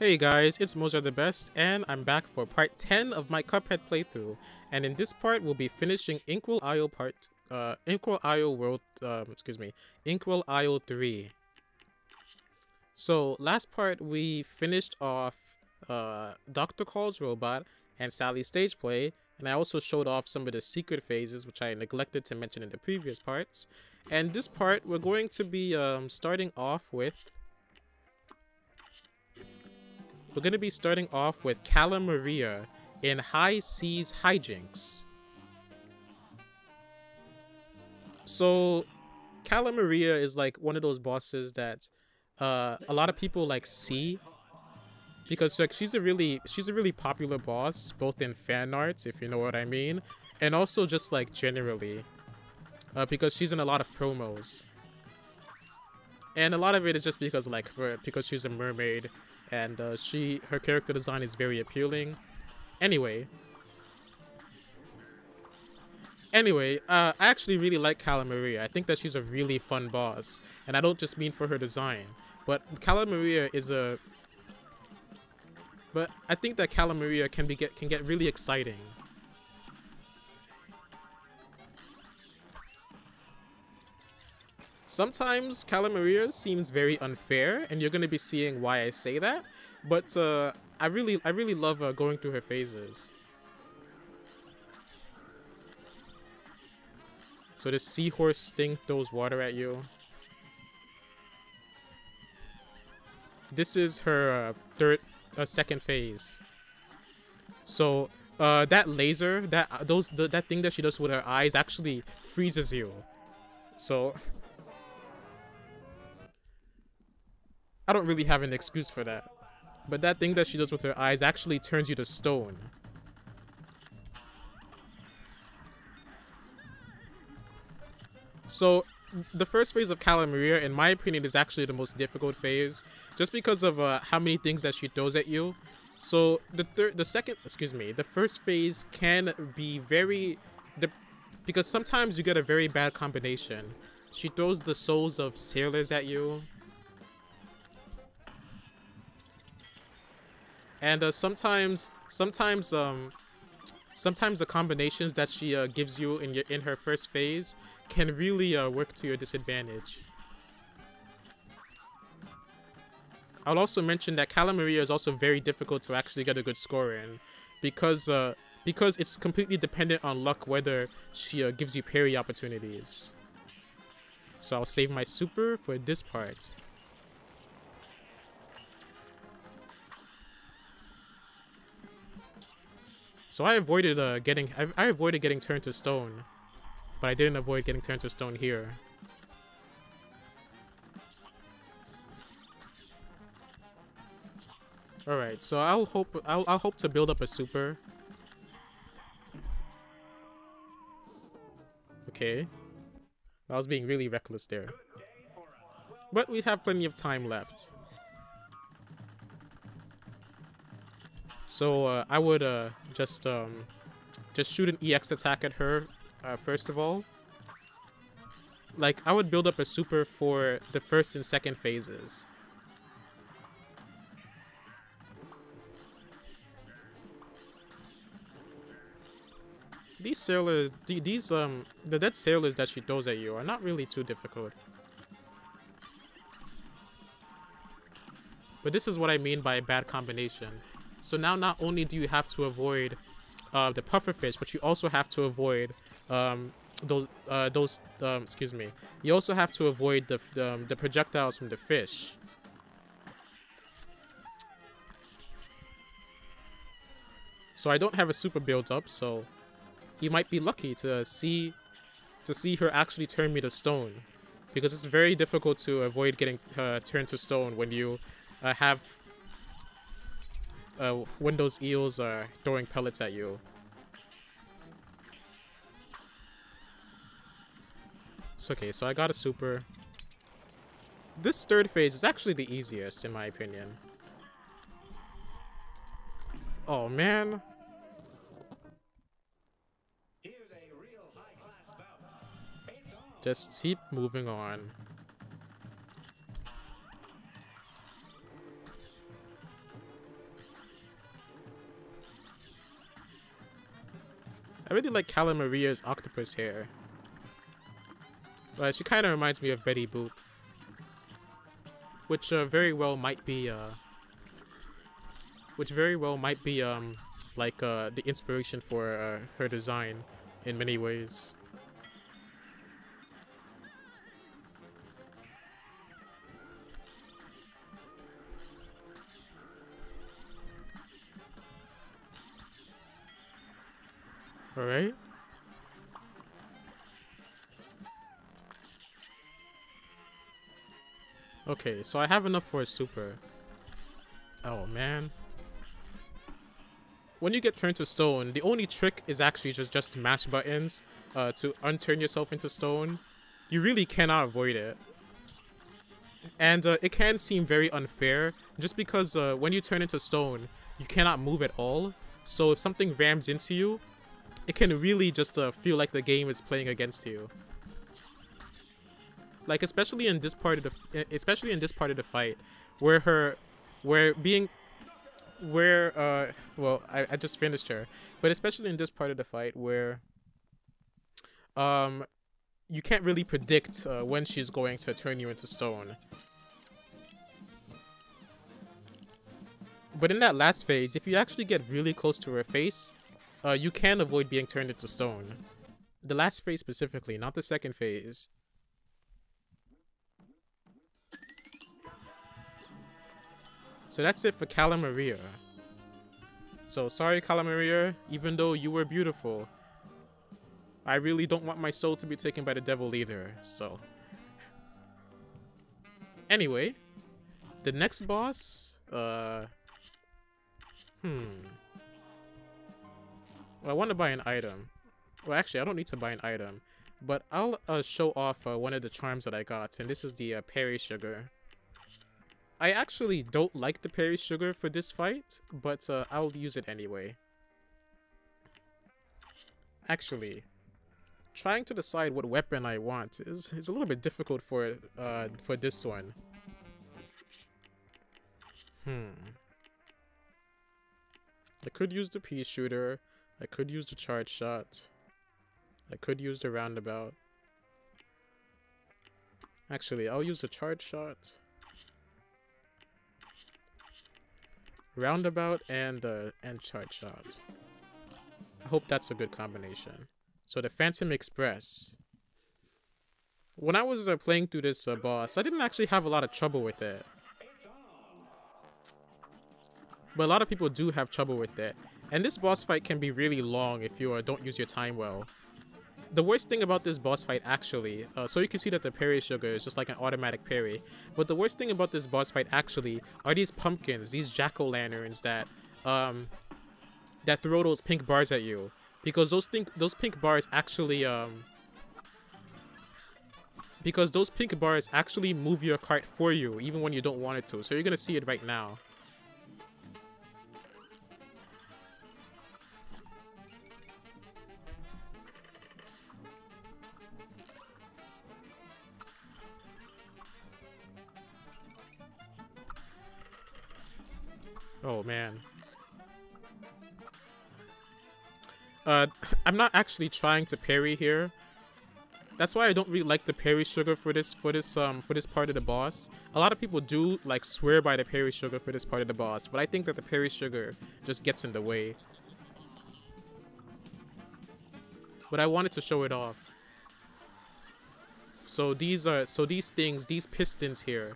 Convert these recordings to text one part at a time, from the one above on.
Hey guys, it's Mozart the Best, and I'm back for part 10 of my Cuphead playthrough. And in this part, we'll be finishing Inkwell Isle Inkwell Isle 3. So last part we finished off Dr. Call's robot and Sally's stage play, and I also showed off some of the secret phases which I neglected to mention in the previous parts. And this part we're going to be starting off with Cala Maria in High Seas Hijinks. So, Cala Maria is like one of those bosses that a lot of people like see because like she's a really popular boss, both in fan arts, if you know what I mean, and also just like generally, because she's in a lot of promos, and a lot of it is just because like because she's a mermaid. And her character design is very appealing. Anyway, I actually really like Cala Maria. I think that she's a really fun boss, and I don't just mean for her design, but Cala Maria is a. But I think that Cala Maria can get really exciting. Sometimes Cala Maria seems very unfair, and you're gonna be seeing why I say that. But I really love going through her phases. So this seahorse thing throws water at you. This is her second phase. So that laser, that thing that she does with her eyes actually freezes you. So I don't really have an excuse for that. But that thing that she does with her eyes actually turns you to stone. So, the first phase of Cala Maria, in my opinion, is actually the most difficult phase. Just because of how many things that she throws at you. So, the first phase can be because sometimes you get a very bad combination. She throws the souls of sailors at you. And sometimes the combinations that she gives you in her first phase can really work to your disadvantage. I'll also mention that Cala Maria is also very difficult to actually get a good score in, because it's completely dependent on luck whether she gives you parry opportunities. So I'll save my super for this part. So I avoided getting turned to stone, but I didn't avoid getting turned to stone here. All right, so I'll hope to build up a super. Okay, I was being really reckless there, but we have plenty of time left. So I would just shoot an EX attack at her first of all. Like, I would build up a super for the first and second phases. These sailors, the dead sailors that she throws at you are not really too difficult. But this is what I mean by a bad combination. So now not only do you have to avoid the pufferfish, but you also have to avoid you also have to avoid the projectiles from the fish. So I don't have a super build up, so you might be lucky to see her actually turn me to stone, because it's very difficult to avoid getting turned to stone when you when those eels are throwing pellets at you. It's okay, so I got a super. This third phase is actually the easiest, in my opinion. Oh, man. Just keep moving on. I really like Cala Maria's octopus hair. She kind of reminds me of Betty Boop, which very well might be the inspiration for her design in many ways. All right. Okay, so I have enough for a super. Oh man. When you get turned to stone, the only trick is actually just mash buttons to unturn yourself into stone. You really cannot avoid it. And it can seem very unfair just because when you turn into stone, you cannot move at all. So if something rams into you, it can really just feel like the game is playing against you. Like especially in this part of the fight, where well, I just finished her, but especially in this part of the fight where you can't really predict when she's going to turn you into stone. But in that last phase, if you actually get really close to her face, you can avoid being turned into stone. The last phase specifically, not the second phase. So that's it for Cala Maria. So sorry, Cala Maria, even though you were beautiful, I really don't want my soul to be taken by the devil either, so. Anyway, the next boss, well, I want to buy an item. Well, actually, I don't need to buy an item, but I'll show off one of the charms that I got, and this is the Perry Sugar. I actually don't like the Perry Sugar for this fight, but I'll use it anyway. Actually, trying to decide what weapon I want is a little bit difficult for this one. I could use the pea shooter. I could use the charge shot. I could use the roundabout. Actually, I'll use the charge shot. Roundabout and charge shot. I hope that's a good combination. So the Phantom Express. When I was playing through this boss, I didn't actually have a lot of trouble with it. But a lot of people do have trouble with it. And this boss fight can be really long if you don't use your time well. The worst thing about this boss fight actually, so you can see that the Perry Sugar is just like an automatic parry, but the worst thing about this boss fight actually are these pumpkins, these jack-o'-lanterns that throw those pink bars at you. Because those pink bars actually move your cart for you even when you don't want it to. So you're gonna see it right now. Oh man. I'm not actually trying to parry here. That's why I don't really like the Perry Sugar for this part of the boss. A lot of people do like swear by the Perry Sugar for this part of the boss, but I think that the Perry Sugar just gets in the way. But I wanted to show it off. So these pistons here.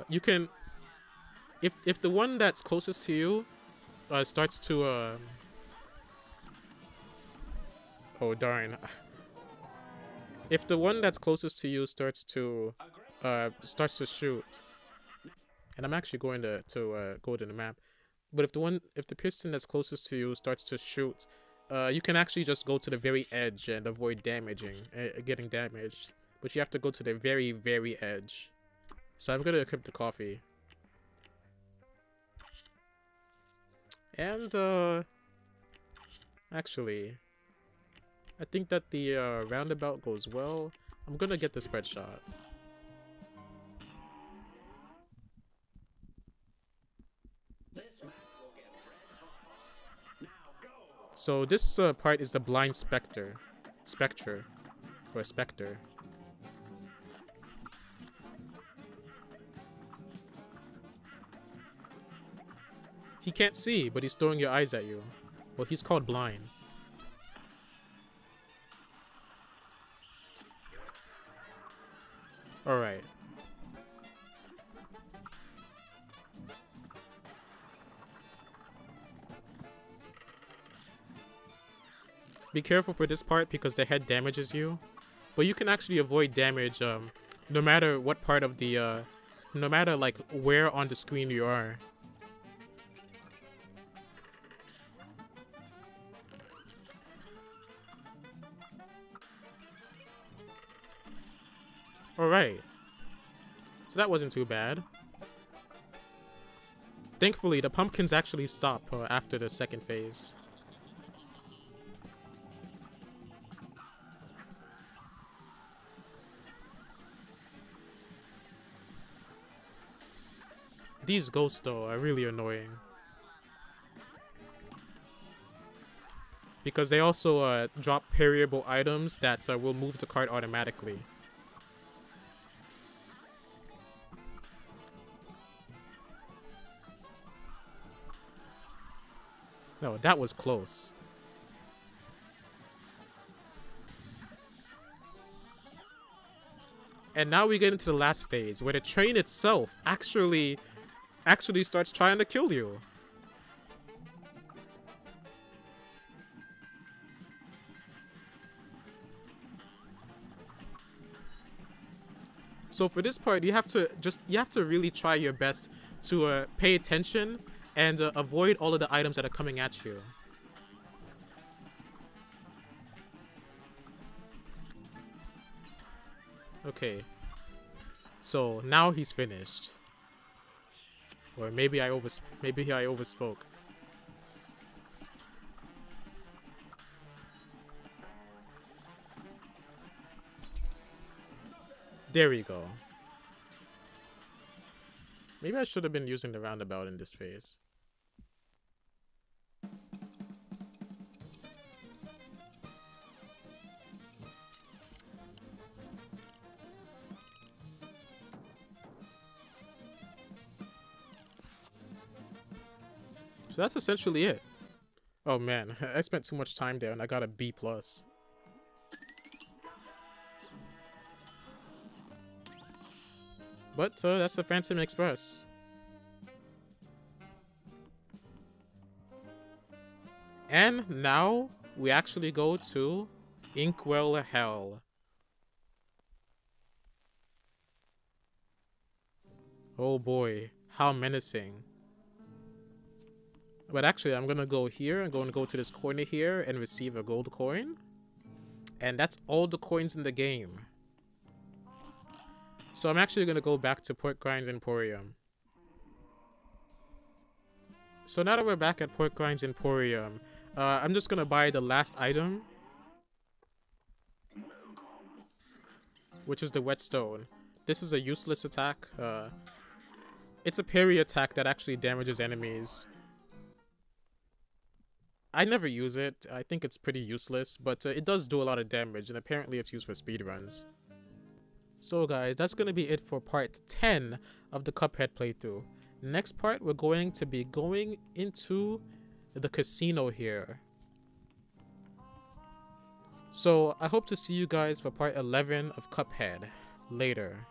You can, if the one that's closest to you starts to oh darn. If the one that's closest to you starts to shoot, and I'm actually going to go to the map, but if the piston that's closest to you starts to shoot, you can actually just go to the very edge and avoid getting damaged. But you have to go to the very, very edge. So I'm gonna equip the coffee. And actually, I think that the roundabout goes well. I'm gonna get the spread shot. So this part is the blind Spectre. Spectre. Or Spectre. He can't see, but he's throwing your eyes at you. Well, he's called blind. Alright. Be careful for this part because the head damages you. But you can actually avoid damage no matter what part of the... no matter like where on the screen you are. Alright. So that wasn't too bad. Thankfully, the pumpkins actually stop after the second phase. These ghosts, though, are really annoying. Because they also drop parryable items that will move the card automatically. No, that was close. And now we get into the last phase, where the train itself actually starts trying to kill you. So for this part, you have to really try your best to pay attention and avoid all of the items that are coming at you. Okay. So now he's finished. Or maybe I overspoke. There we go. Maybe I should have been using the roundabout in this phase. So that's essentially it. Oh man, I spent too much time there and I got a B+. But that's the Phantom Express. And now we actually go to Inkwell Hell. Oh boy, how menacing. But actually, I'm gonna go here. I'm going to go to this corner here and receive a gold coin. And that's all the coins in the game. So I'm actually gonna go back to Pork Grinds Emporium. So now that we're back at Pork Grinds Emporium, I'm just gonna buy the last item, which is the whetstone. This is a useless attack. It's a parry attack that actually damages enemies. I never use it. I think it's pretty useless, but it does do a lot of damage, and apparently it's used for speedruns. So guys, that's going to be it for part 10 of the Cuphead playthrough. Next part, we're going to be going into the casino here. So I hope to see you guys for part 11 of Cuphead later.